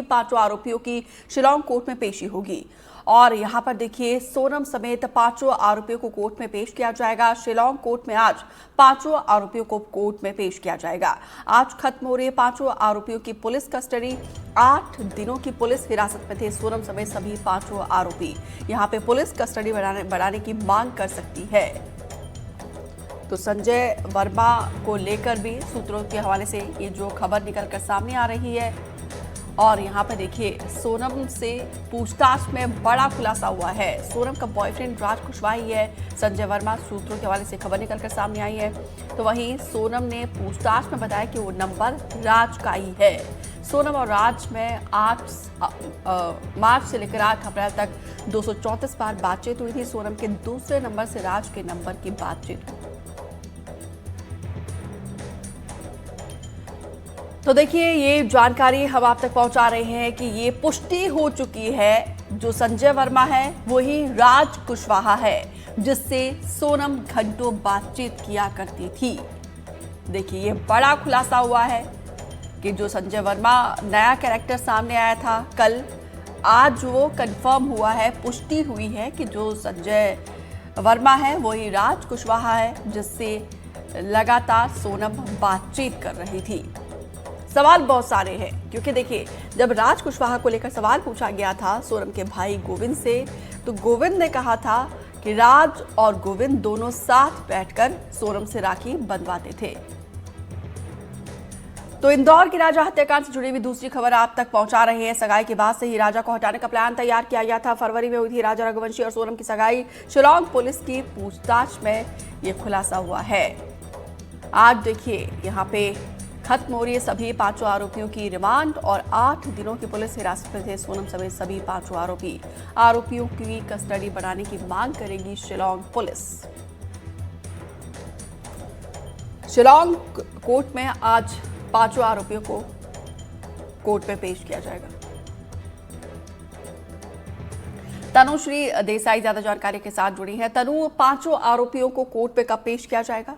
पांचों आरोपियों की शिलांग कोर्ट में पेशी होगी और यहां पर देखिए सोनम समेत पांचों आरोपियों को कोर्ट में पेश किया जाएगा। शिलांग कोर्ट में आज पांचों आरोपियों को कोर्ट में पेश किया जाएगा। आज खत्म हो रही है पांचों आरोपियों की पुलिस कस्टडी। 8 दिनों की पुलिस हिरासत में थे सोनम समेत सभी पांचों आरोपी। यहां पे पुलिस कस्टडी बढ़ाने की मांग कर सकती है। तो संजय वर्मा को लेकर भी सूत्रों के हवाले से ये जो खबर निकलकर सामने आ रही है और यहाँ पे देखिए सोनम से पूछताछ में बड़ा खुलासा हुआ है। सोनम का बॉयफ्रेंड राज कुशवाहा ही है संजय वर्मा, सूत्रों के हवाले से खबर निकलकर सामने आई है। तो वहीं सोनम ने पूछताछ में बताया कि वो नंबर राज का ही है। सोनम और राज में 8 मार्च से लेकर 8 अप्रैल तक 234 बार बातचीत हुई थी। सोनम के दूसरे नंबर से राज के नंबर की बातचीत हुई। तो देखिए ये जानकारी हम आप तक पहुंचा रहे हैं कि ये पुष्टि हो चुकी है, जो संजय वर्मा है वही राज कुशवाहा है जिससे सोनम घंटों बातचीत किया करती थी। देखिए ये बड़ा खुलासा हुआ है कि जो संजय वर्मा नया कैरेक्टर सामने आया था कल, आज वो कंफर्म हुआ है, पुष्टि हुई है कि जो संजय वर्मा है वही राज कुशवाहा है जिससे लगातार सोनम बातचीत कर रही थी। सवाल बहुत सारे हैं क्योंकि देखिए जब राज कुशवाहा को लेकर सवाल पूछा गया था सोनम के भाई गोविंद से, तो गोविंद ने कहा था कि राज और गोविंद दोनों साथ बैठकर सोनम से राखी बंधवाते थे। तो इंदौर की राजा हत्याकांड से जुड़ी हुई दूसरी खबर आप तक पहुंचा रहे हैं। सगाई के बाद से ही राजा को हटाने का प्लान तैयार किया गया था। फरवरी में हुई थी राजा रघुवंशी और सोनम की सगाई। शिलांग पुलिस की पूछताछ में यह खुलासा हुआ है। आज देखिए यहाँ पे खत्म हो रही है सभी पांचों आरोपियों की रिमांड और 8 दिनों की पुलिस हिरासत में थे सोनम समेत सभी पांचों आरोपी। आरोपियों की कस्टडी बढ़ाने की मांग करेगी शिलांग पुलिस। शिलांग कोर्ट में आज पांचों आरोपियों को कोर्ट में पेश किया जाएगा। तनुश्री देसाई ज्यादा जानकारी के साथ जुड़ी है। तनु, पांचों आरोपियों को कोर्ट में कब पेश किया जाएगा?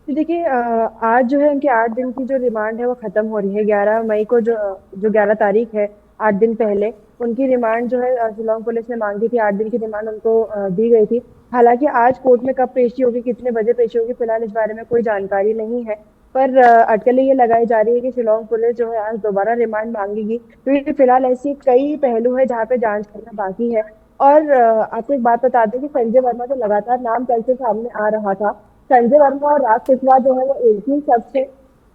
देखिए आज जो है उनके 8 दिन की जो रिमांड है वो खत्म हो रही है। 11 मई को जो 11 तारीख है, 8 दिन पहले उनकी रिमांड जो है शिलांग पुलिस ने मांगी थी। 8 दिन की रिमांड उनको दी गई थी। हालांकि आज कोर्ट में कब पेशी होगी, कितने बजे पेशी होगी, फिलहाल इस बारे में कोई जानकारी नहीं है। पर अटकलें ये लगाई जा रही है कि शिलांग पुलिस जो है आज दोबारा रिमांड मांगेगी, क्योंकि फिलहाल ऐसी कई पहलू है जहाँ पे जांच करना बाकी है। और आपको एक बात बता दें कि संजय वर्मा जो लगातार नाम कल से सामने आ रहा था, संजय वर्मा और राज कुशवाहा जो है वो एक ही शख्स से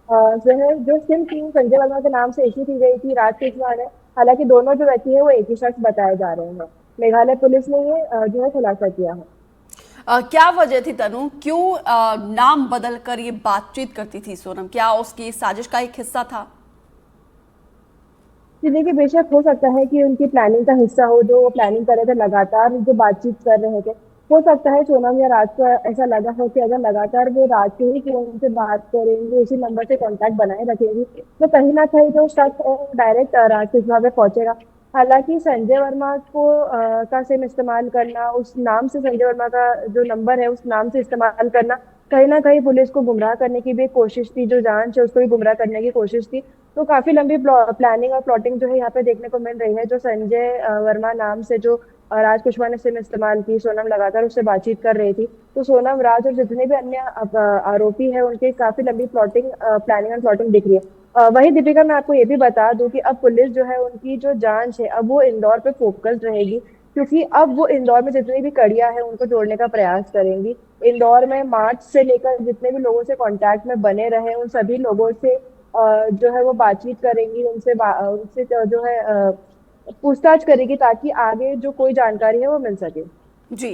जो है जो सिम की संजय वर्मा के नाम से इशू की गई थी राज कुशवाहा ने। हालांकि दोनों जो व्यक्ति है वो एक ही शख्स बताए जा रहे हैं। मेघालय पुलिस ने ये जो है खुलासा किया है। क्या वजह थी तनु, क्यों नाम बदल कर ये बातचीत करती थी सोनम? क्या उसकी साजिश का एक हिस्सा था? जी देखिए, बेशक हो सकता है कि उनकी प्लानिंग का हिस्सा हो, जो वो प्लानिंग कर रहे थे, लगातार जो बातचीत कर रहे थे। हो सकता है सोनम या राज को ऐसा लगा हो कि अगर लगातार वो राज के ही फोन से बात करेंगे, इसी नंबर से कांटेक्ट बनाए रखेंगी, तो कहीं ना कहीं जो शक डायरेक्ट राज कुशवाहा पे पहुंचेगा। हालांकि संजय वर्मा को का सिम इस्तेमाल करना, उस नाम से संजय वर्मा का जो नंबर है उस नाम से इस्तेमाल करना, कहीं ना कहीं पुलिस को गुमराह करने की भी एक कोशिश थी। जो जांच है उसको भी गुमराह करने की कोशिश थी। तो काफी लंबी प्लानिंग और प्लॉटिंग जो है यहाँ पे देखने को मिल रही है। जो संजय वर्मा नाम से जो राज कुशवाहा ने सिम इस्तेमाल की, सोनम लगातार उससे बातचीत कर रही थी। तो सोनम, राज और जितने भी अन्य आरोपी है उनकी काफी लंबी प्लानिंग और प्लॉटिंग दिख रही है। वही दीपिका, मैं आपको ये भी बता दूं कि अब पुलिस जो है उनकी जो जांच है अब वो इंदौर पे फोकस रहेगी, क्योंकि अब वो इंदौर में जितनी भी कड़ियां हैं उनको जोड़ने का प्रयास करेंगी। इंदौर में मार्च से लेकर जितने भी लोगों से कांटेक्ट में बने रहे उन सभी लोगों से जो है वो बातचीत करेंगी, उनसे जो है पूछताछ करेगी, ताकि आगे जो कोई जानकारी है वो मिल सके। जी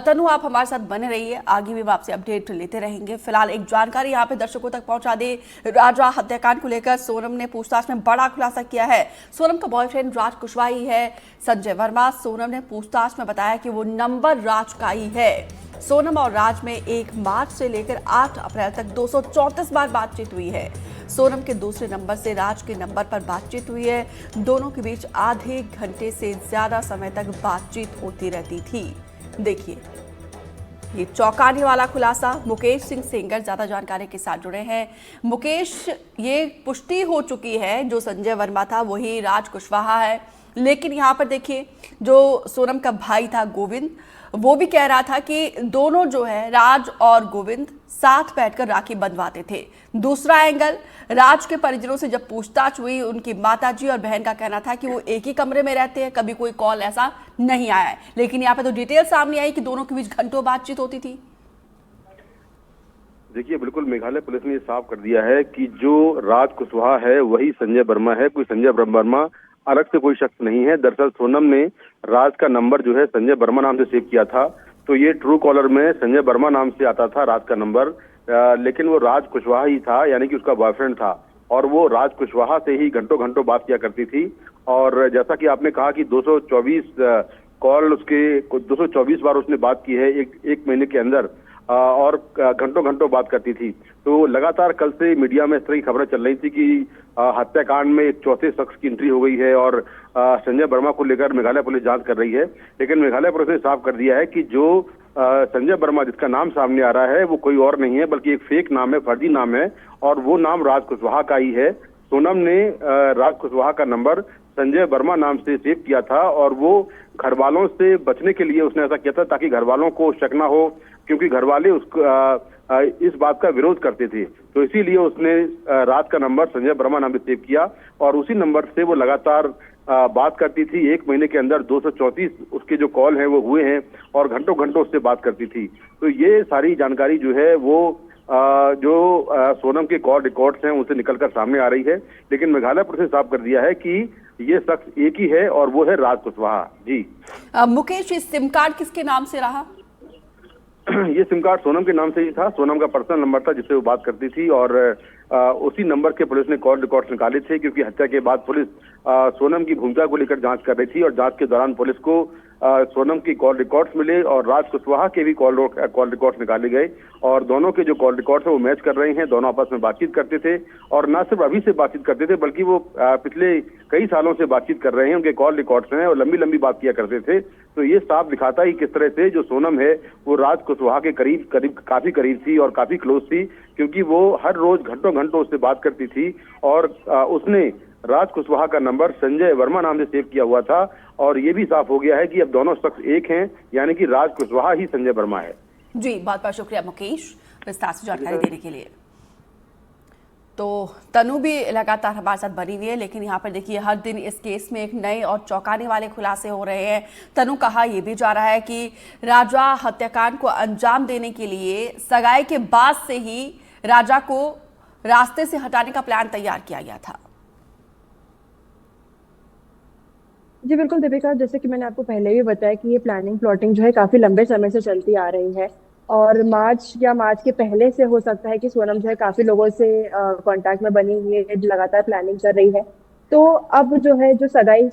तनु, आप हमारे साथ बने रहिए, आगे भी आपसे अपडेट लेते रहेंगे। फिलहाल एक जानकारी यहाँ पे दर्शकों तक पहुंचा दे। राजा हत्याकांड को लेकर सोनम ने पूछताछ में बड़ा खुलासा किया है। सोनम का बॉयफ्रेंड राज कुशवाहा ही है संजय वर्मा। सोनम ने पूछताछ में बताया कि वो नंबर राज का ही है। सोनम और राज में 1 मार्च से लेकर 8 अप्रैल तक 234 बार बातचीत हुई है। सोनम के दूसरे नंबर से राज के नंबर पर बातचीत हुई है। दोनों के बीच आधे घंटे से ज्यादा समय तक बातचीत होती रहती थी। देखिए ये चौंकाने वाला खुलासा। मुकेश सिंह सेंगर ज्यादा जानकारी के साथ जुड़े हैं। मुकेश, ये पुष्टि हो चुकी है जो संजय वर्मा था वही राज कुशवाहा है, लेकिन यहाँ पर देखिए जो सोनम का भाई था गोविंद, वो भी कह रहा था कि दोनों जो है राज और गोविंद साथ बैठकर राखी बंधवाते थे। दूसरा एंगल, राज के परिजनों से जब पूछताछ हुई, उनकी माताजी और बहन का कहना था कि वो एक ही कमरे में रहते हैं, कभी कोई कॉल ऐसा नहीं आया है। लेकिन यहाँ पे तो डिटेल सामने आई कि दोनों के बीच घंटों बातचीत होती थी। देखिए, बिल्कुल मेघालय पुलिस ने ये साफ कर दिया है कि जो राज कुशवाहा है वही संजय वर्मा है। कोई संजय वर्मा अलग से कोई शख्स नहीं है। दरअसल सोनम ने राज का नंबर जो है संजय वर्मा नाम से सेव किया था, तो ये ट्रू कॉलर में संजय वर्मा नाम से आता था राज का नंबर, लेकिन वो राज कुशवाहा ही था, यानी कि उसका बॉयफ्रेंड था, और वो राज कुशवाहा से ही घंटों घंटों बात किया करती थी। और जैसा कि आपने कहा कि 224 कॉल उसके 224 बार उसने बात की है एक महीने के अंदर, और घंटों घंटों बात करती थी। तो लगातार कल से मीडिया में इस तरह की खबरें चल रही थी कि हत्याकांड में एक चौथे शख्स की एंट्री हो गई है और संजय वर्मा को लेकर मेघालय पुलिस जांच कर रही है। लेकिन मेघालय पुलिस ने साफ कर दिया है कि जो संजय वर्मा जिसका नाम सामने आ रहा है वो कोई और नहीं है, बल्कि एक फेक नाम है, फर्जी नाम है, और वो नाम राज कुशवाहा का ही है। सोनम ने राज कुशवाहा का नंबर संजय वर्मा नाम से सेव किया था, और वो घर वालों से बचने के लिए उसने ऐसा किया था ताकि घर वालों को शक ना हो, क्योंकि घर वाले इस बात का विरोध करते थे। तो इसीलिए उसने राज का नंबर संजय वर्मा नाम से सेव किया, और उसी नंबर से वो लगातार बात करती थी। एक महीने के अंदर 234 उसके जो कॉल हैं वो हुए हैं, और घंटों घंटों उससे बात करती थी। तो ये सारी जानकारी जो है वो सोनम के कॉल रिकॉर्ड्स हैं उनसे निकलकर सामने आ रही है। लेकिन मेघालय पुलिस ने साफ कर दिया है कि ये शख्स एक ही है, और वो है राज कुशवाहा। जी मुकेश, ये सिम कार्ड किसके नाम से रहा? ये सिम कार्ड सोनम के नाम से ही था। सोनम का पर्सनल नंबर था जिससे वो बात करती थी, और उसी नंबर के पुलिस ने कॉल रिकॉर्ड्स निकाले थे, क्योंकि हत्या के बाद पुलिस सोनम की भूमिका को लेकर जांच कर रही थी, और जांच के दौरान पुलिस को सोनम की कॉल रिकॉर्ड्स मिले और राज कुशवाहा के भी कॉल रिकॉर्ड्स निकाले गए, और दोनों के जो कॉल रिकॉर्ड्स है वो मैच कर रहे हैं। दोनों आपस में बातचीत करते थे, और न सिर्फ अभी से बातचीत करते थे बल्कि वो पिछले कई सालों से बातचीत कर रहे हैं। उनके कॉल रिकॉर्ड्स हैं और लंबी लंबी बात किया करते थे। तो ये साफ दिखाता ही किस तरह से जो सोनम है वो राज कुशवाहा के काफी करीब थी और काफी क्लोज थी, क्योंकि वो हर रोज घंटों घंटों उससे बात करती थी, और उसने राज कुशवाहा का नंबर संजय वर्मा नाम से सेव किया हुआ था। और ये भी साफ हो गया है कि अब दोनों शख्स एक हैं, यानी कि राज कुशवाहा ही संजय वर्मा है। जी, बहुत बहुत शुक्रिया मुकेश विस्तार से जानकारी देने के लिए। तो तनु भी लगातार हमारे साथ बनी हुई है, लेकिन यहाँ पर देखिए हर दिन इस केस में एक नए और चौंकाने वाले खुलासे हो रहे हैं। तनु, कहा यह भी जा रहा है कि राजा हत्याकांड को अंजाम देने के लिए सगाई के बाद से ही राजा को रास्ते से हटाने का प्लान तैयार किया गया था। जी बिल्कुल दीपिका, जैसे कि मैंने आपको पहले भी बताया कि ये प्लानिंग प्लॉटिंग जो है काफी लंबे समय से चलती आ रही है, और मार्च के पहले से हो सकता है कि सोनम जो है काफी लोगों से कांटेक्ट में बनी हुई है, लगातार प्लानिंग कर रही है। तो अब जो है जो सगाई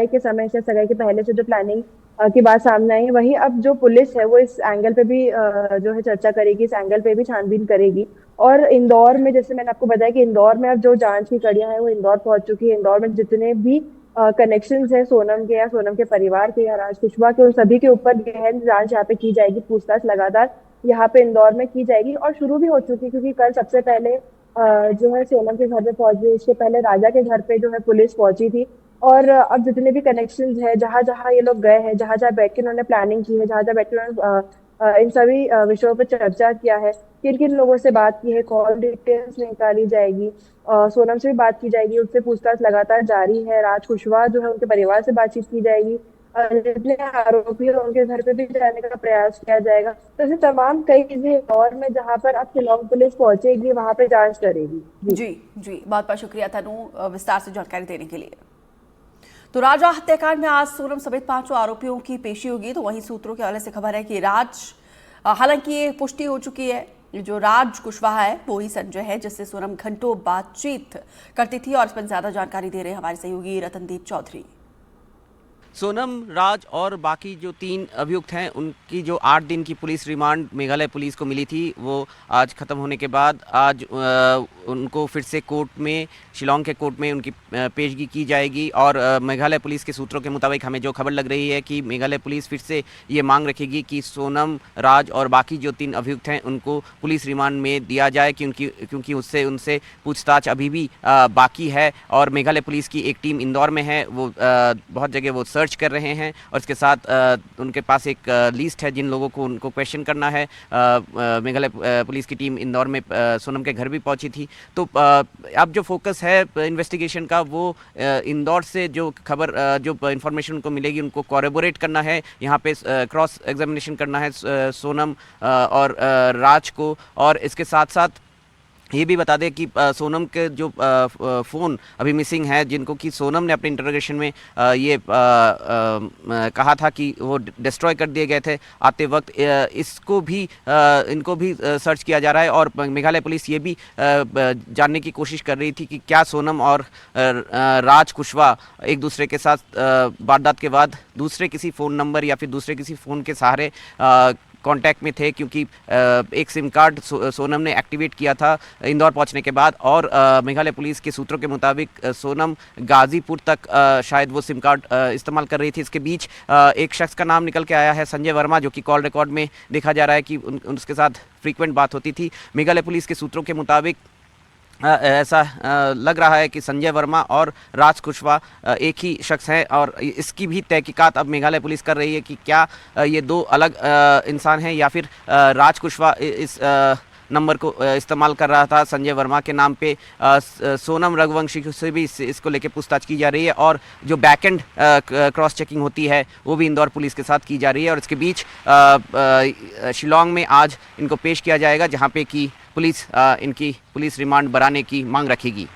के समय से, सगाई के पहले से जो प्लानिंग की बात सामने आई है, वही अब जो पुलिस है वो इस एंगल पे भी जो है चर्चा करेगी, इस एंगल पे भी छानबीन करेगी। और इंदौर में, जैसे मैंने आपको बताया कि इंदौर में अब जो जांच की कड़ियां हैं वो इंदौर पहुंच चुकी है। इंदौर में जितने भी कनेक्शंस है सोनम के या सोनम के परिवार के या राज कुशवाहा के, उन सभी के ऊपर गहन जांच यहाँ पे की जाएगी। पूछताछ लगातार यहाँ पे इंदौर में की जाएगी, और शुरू भी हो चुकी है, क्योंकि कल सबसे पहले जो है सोनम के घर पे पहुंची, इसके पहले राजा के घर पे जो है पुलिस पहुंची थी। और अब जितने भी कनेक्शंस है, जहां जहां ये लोग गए हैं, जहां जहां बैठ के उन्होंने प्लानिंग की है, जहां जहां बैठ के उन्होंने इन सभी विषयों पर चर्चा किया है, किन किन लोगों से बात की है, कॉल डिटेल्स निकाली जाएगी, सोनम से भी बात की जाएगी, उससे पूछताछ लगातार जारी है। राज कुशवाहा जो है उनके परिवार से बातचीत की जाएगी, जितने आरोपी है उनके घर पे भी जाने का प्रयास किया जाएगा। तो ऐसे तमाम कई चीजें और में जहां पर अब शिलांग पुलिस पहुंचेगी वहां पे जांच करेगी। जी जी, बहुत बहुत शुक्रिया तनु विस्तार से जानकारी देने के लिए। तो राजा हत्याकांड में आज सोनम समेत 5 आरोपियों की पेशी होगी। तो वहीं सूत्रों के हवाले से खबर है कि हालांकि ये पुष्टि हो चुकी है, जो राज कुशवाहा है वो ही संजय है जिससे सोनम घंटों बातचीत करती थी। और इस पर ज्यादा जानकारी दे रहे हैं हमारे सहयोगी रतनदीप चौधरी। सोनम, राज और बाकी जो 3 अभियुक्त हैं उनकी जो 8 दिन की पुलिस रिमांड मेघालय पुलिस को मिली थी वो आज ख़त्म होने के बाद आज उनको फिर से कोर्ट में, शिलांग के कोर्ट में उनकी पेशगी की जाएगी। और मेघालय पुलिस के सूत्रों के मुताबिक हमें जो खबर लग रही है कि मेघालय पुलिस फिर से ये मांग रखेगी कि सोनम, राज और बाकी जो 3 अभियुक्त हैं उनको पुलिस रिमांड में दिया जाए, क्योंकि उनसे पूछताछ अभी भी बाकी है। और मेघालय पुलिस की एक टीम इंदौर में है, वो बहुत जगह वो सर्च कर रहे हैं और इसके साथ उनके पास एक लिस्ट है जिन लोगों को उनको क्वेश्चन करना है। मेघालय पुलिस की टीम इंदौर में सोनम के घर भी पहुंची थी। तो अब जो फोकस है इन्वेस्टिगेशन का वो इंदौर से जो खबर, जो इन्फॉर्मेशन उनको मिलेगी उनको कॉरेबोरेट करना है, यहाँ पे क्रॉस एग्जामिनेशन करना है सोनम और राज को। और इसके साथ साथ ये भी बता दें कि सोनम के जो फ़ोन अभी मिसिंग है, जिनको कि सोनम ने अपने इंटरोगेशन में ये कहा था कि वो डिस्ट्रॉय कर दिए गए थे आते वक्त, इनको भी सर्च किया जा रहा है। और मेघालय पुलिस ये भी जानने की कोशिश कर रही थी कि क्या सोनम और राज कुशवाहा एक दूसरे के साथ वारदात के बाद दूसरे किसी फ़ोन नंबर या फिर दूसरे किसी फ़ोन के सहारे कांटेक्ट में थे, क्योंकि एक सिम कार्ड सोनम ने एक्टिवेट किया था इंदौर पहुंचने के बाद। और मेघालय पुलिस के सूत्रों के मुताबिक सोनम गाजीपुर तक शायद वो सिम कार्ड इस्तेमाल कर रही थी। इसके बीच एक शख्स का नाम निकल के आया है, संजय वर्मा, जो कि कॉल रिकॉर्ड में देखा जा रहा है कि उसके साथ फ्रीक्वेंट बात होती थी। मेघालय पुलिस के सूत्रों के मुताबिक ऐसा लग रहा है कि संजय वर्मा और राज कुशवाहा एक ही शख्स हैं। और इसकी भी तहकीकात अब मेघालय पुलिस कर रही है कि क्या ये 2 अलग इंसान हैं या फिर राज कुशवाहा इस नंबर को इस्तेमाल कर रहा था संजय वर्मा के नाम पे। सोनम रघुवंशी से भी इसको लेके पूछताछ की जा रही है और जो बैकएंड क्रॉस चेकिंग होती है वो भी इंदौर पुलिस के साथ की जा रही है। और इसके बीच शिलांग में आज इनको पेश किया जाएगा, जहाँ पे कि पुलिस इनकी पुलिस रिमांड बढ़ाने की मांग रखेगी।